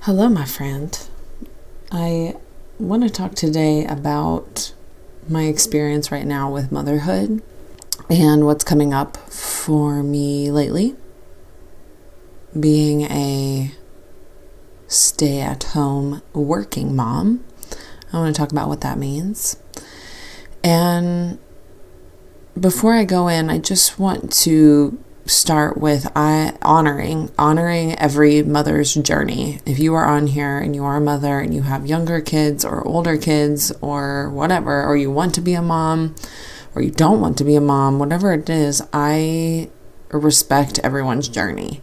Hello, my friend. I want to talk today about my experience right now with motherhood and what's coming up for me lately. Being a stay-at-home working mom, I want to talk about what that means. And before I go in, I just want to start with honoring every mother's journey. If you are on here and you are a mother and you have younger kids or older kids or whatever, or you want to be a mom or you don't want to be a mom, whatever it is, I respect everyone's journey.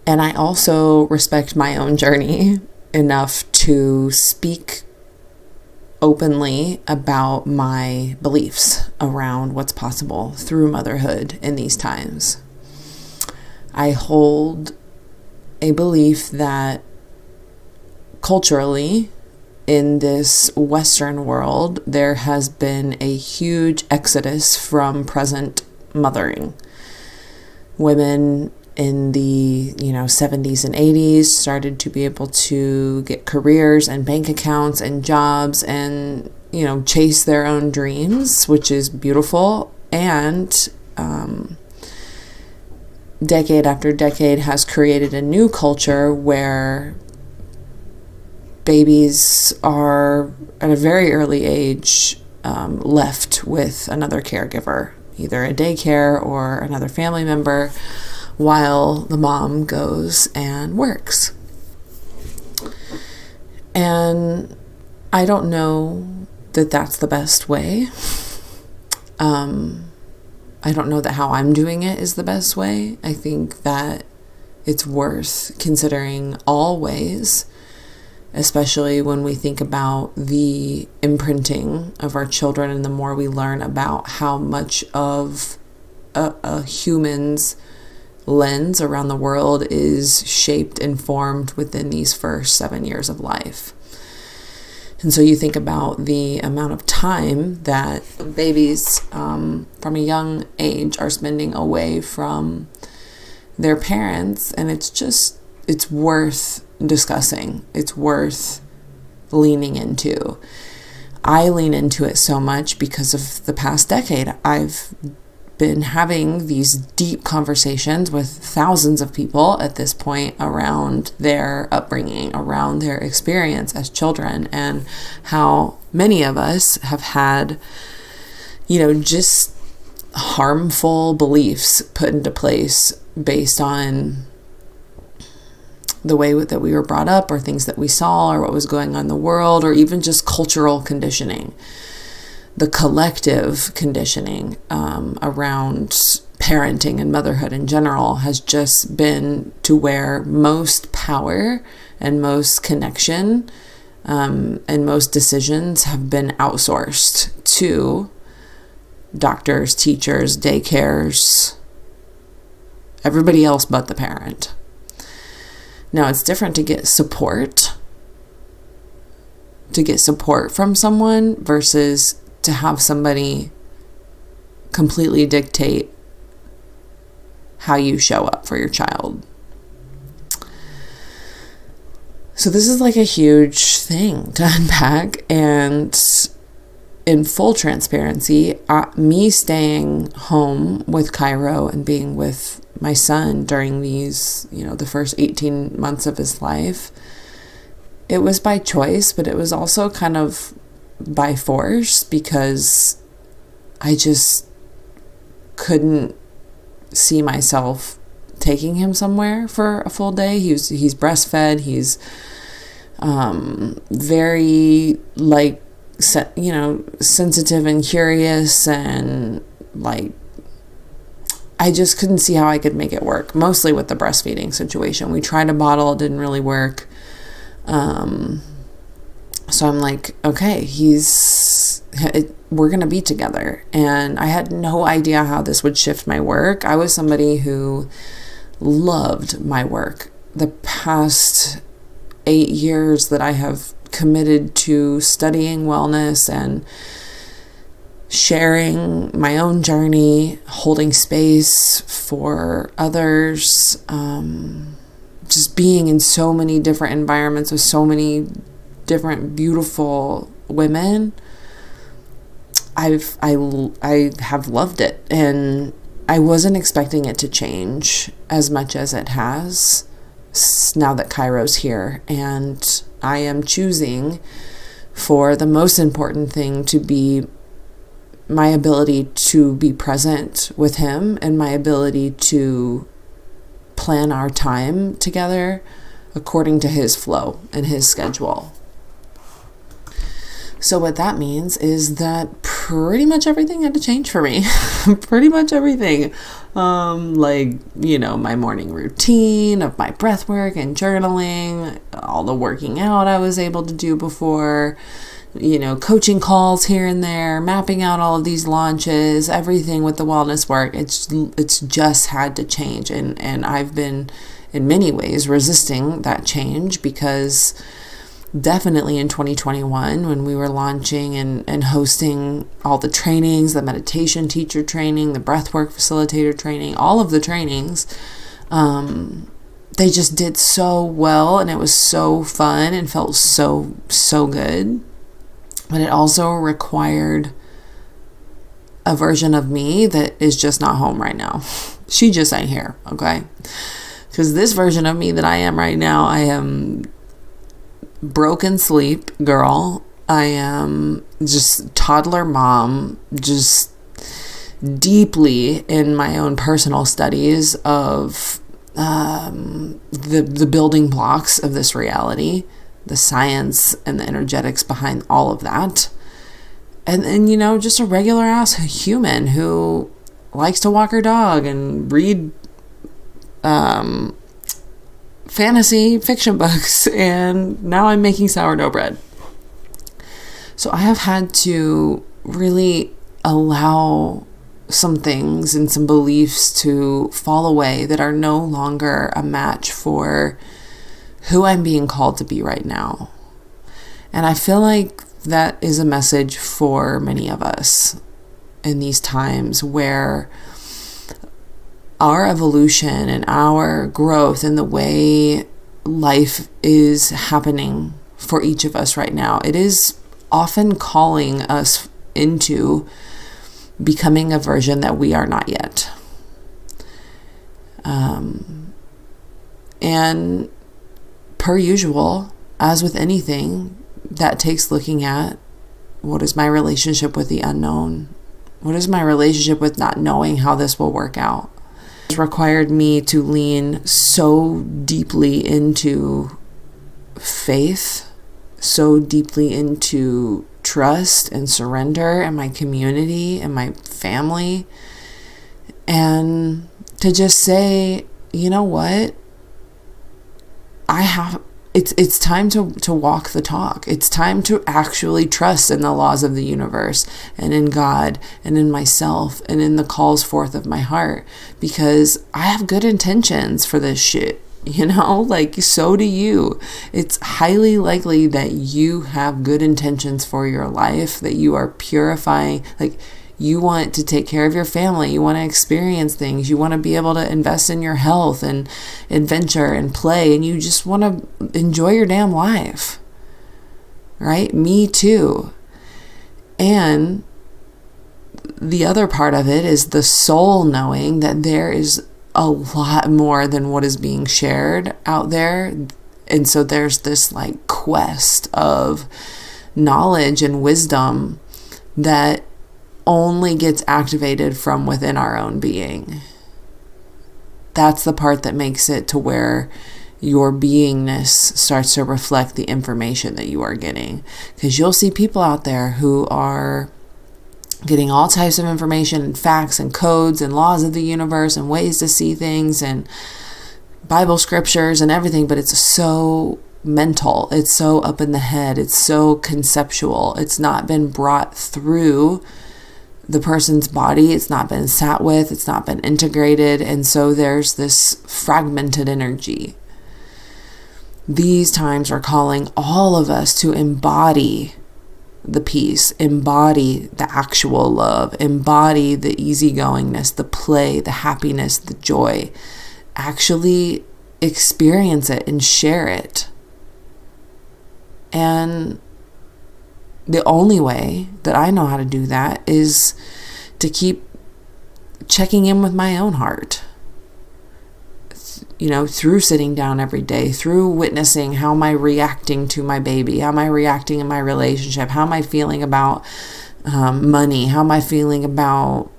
And I also respect my own journey enough to speak openly about my beliefs around what's possible through motherhood in these times. I hold a belief that culturally, in this Western world, there has been a huge exodus from present mothering. Women in the 70s and 80s started to be able to get careers and bank accounts and jobs and chase their own dreams, which is beautiful, and decade after decade has created a new culture where babies are at a very early age left with another caregiver, either a daycare or another family member, while the mom goes and works. And I don't know that that's the best way. I don't know that how I'm doing it is the best way. I think that it's worth considering all ways, especially when we think about the imprinting of our children and the more we learn about how much of a human's lens around the world is shaped and formed within these first 7 years of life. And so you think about the amount of time that babies from a young age are spending away from their parents, and it's worth discussing. It's worth leaning into. I lean into it so much because of the past decade. I've been having these deep conversations with thousands of people at this point around their upbringing, around their experience as children, and how many of us have had, just harmful beliefs put into place based on the way that we were brought up, or things that we saw, or what was going on in the world, or even just cultural conditioning. The collective conditioning around parenting and motherhood in general has just been to where most power and most connection and most decisions have been outsourced to doctors, teachers, daycares, everybody else but the parent. Now, it's different to get support from someone versus to have somebody completely dictate how you show up for your child. So this is like a huge thing to unpack, and in full transparency, me staying home with Cairo and being with my son during these, the first 18 months of his life, it was by choice, but it was also kind of by force, because I just couldn't see myself taking him somewhere for a full day. He's breastfed. He's very sensitive and curious, and I just couldn't see how I could make it work. Mostly with the breastfeeding situation, we tried a bottle, it didn't really work. So I'm like, okay, we're going to be together. And I had no idea how this would shift my work. I was somebody who loved my work. The past 8 years that I have committed to studying wellness and sharing my own journey, holding space for others, just being in so many different environments with so many different beautiful women, I have loved it, and I wasn't expecting it to change as much as it has now that Cairo's here. And I am choosing for the most important thing to be my ability to be present with him and my ability to plan our time together according to his flow and his schedule. So what that means is that pretty much everything had to change for me. Pretty much everything. My morning routine of my breath work and journaling, all the working out I was able to do before, coaching calls here and there, mapping out all of these launches, everything with the wellness work. It's just had to change. And I've been in many ways resisting that change, because definitely in 2021, when we were launching and hosting all the trainings, the meditation teacher training, the breathwork facilitator training, all of the trainings, they just did so well, and it was so fun and felt so good. But it also required a version of me that is just not home right now. She just ain't here, okay? Because this version of me that I am right now, I am broken sleep girl. I am just toddler mom, just deeply in my own personal studies of the building blocks of this reality, the science and the energetics behind all of that. And then, just a regular ass human who likes to walk her dog and read fantasy fiction books, and now I'm making sourdough bread. So I have had to really allow some things and some beliefs to fall away that are no longer a match for who I'm being called to be right now. And I feel like that is a message for many of us in these times where our evolution and our growth and the way life is happening for each of us right now, it is often calling us into becoming a version that we are not yet. And per usual, as with anything, that takes looking at what is my relationship with the unknown? What is my relationship with not knowing how this will work out? It's required me to lean so deeply into faith, so deeply into trust and surrender and my community and my family, and to just say, you know what? It's time to walk the talk. It's time to actually trust in the laws of the universe and in God and in myself and in the calls forth of my heart, because I have good intentions for this shit. So do you. It's highly likely that you have good intentions for your life, that you are purifying, you want to take care of your family, you want to experience things, you want to be able to invest in your health and adventure and play, and you just want to enjoy your damn life, right? Me too. And the other part of it is the soul knowing that there is a lot more than what is being shared out there. And so there's this quest of knowledge and wisdom that only gets activated from within our own being. That's the part that makes it to where your beingness starts to reflect the information that you are getting. Because you'll see people out there who are getting all types of information and facts and codes and laws of the universe and ways to see things and Bible scriptures and everything, but it's so mental. It's so up in the head. It's so conceptual. It's not been brought through the person's body. It's not been sat with. It's not been integrated. And so there's this fragmented energy. These times are calling all of us to embody the peace, embody the actual love, embody the easygoingness, the play, the happiness, the joy. Actually experience it and share it. And the only way that I know how to do that is to keep checking in with my own heart. Through sitting down every day, through witnessing how am I reacting to my baby, how am I reacting in my relationship, how am I feeling about money, how am I feeling about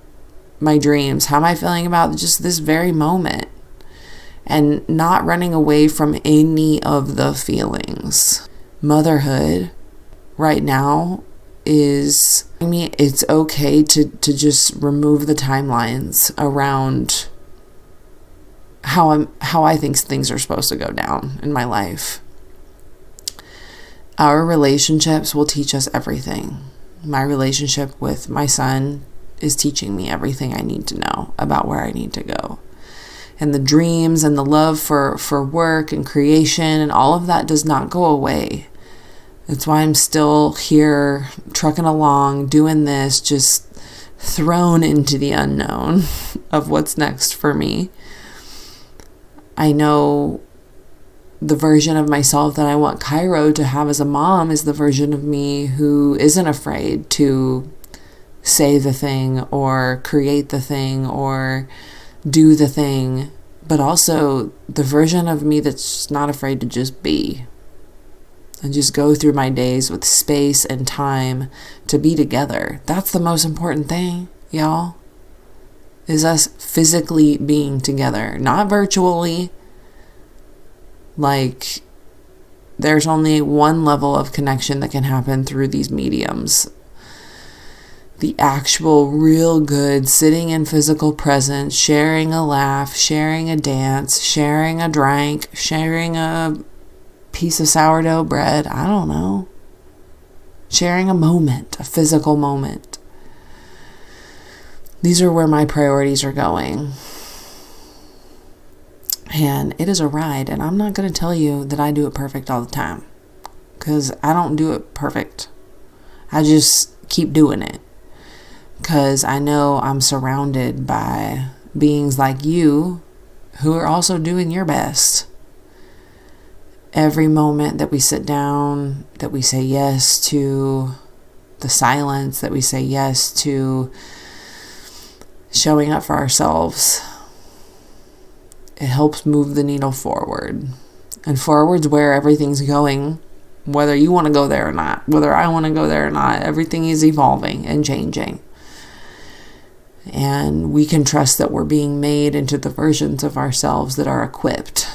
my dreams, how am I feeling about just this very moment, and not running away from any of the feelings. Motherhood right now it's okay to just remove the timelines around how I think things are supposed to go down in my life. Our relationships will teach us everything. My relationship with my son is teaching me everything I need to know about where I need to go. And the dreams and the love for work and creation and all of that does not go away. That's why I'm still here trucking along, doing this, just thrown into the unknown of what's next for me. I know the version of myself that I want Cairo to have as a mom is the version of me who isn't afraid to say the thing or create the thing or do the thing, but also the version of me that's not afraid to just be and just go through my days with space and time to be together. That's the most important thing, y'all. Is us physically being together, not virtually. Like, there's only one level of connection that can happen through these mediums. The actual, real good, sitting in physical presence, sharing a laugh, sharing a dance, sharing a drink, sharing a piece of sourdough bread, I don't know. Sharing a moment, a physical moment. These are where my priorities are going. And it is a ride, and I'm not going to tell you that I do it perfect all the time, because I don't do it perfect. I just keep doing it, because I know I'm surrounded by beings like you who are also doing your best. Every moment that we sit down, that we say yes to the silence, that we say yes to showing up for ourselves, it helps move the needle forward. And forward's where everything's going, whether you want to go there or not, whether I want to go there or not. Everything is evolving and changing. And we can trust that we're being made into the versions of ourselves that are equipped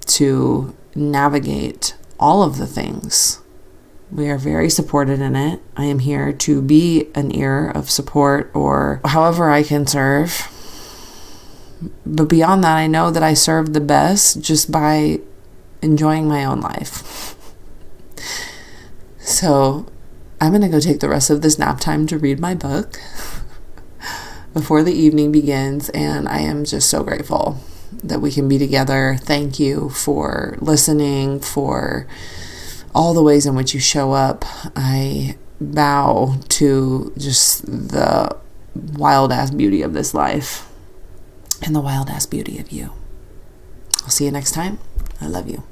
to navigate all of the things. We are very supported in it. I am here to be an ear of support or however I can serve. But beyond that, I know that I serve the best just by enjoying my own life. So I'm going to go take the rest of this nap time to read my book before the evening begins. And I am just so grateful that we can be together. Thank you for listening, for all the ways in which you show up. I bow to just the wild ass beauty of this life and the wild ass beauty of you. I'll see you next time. I love you.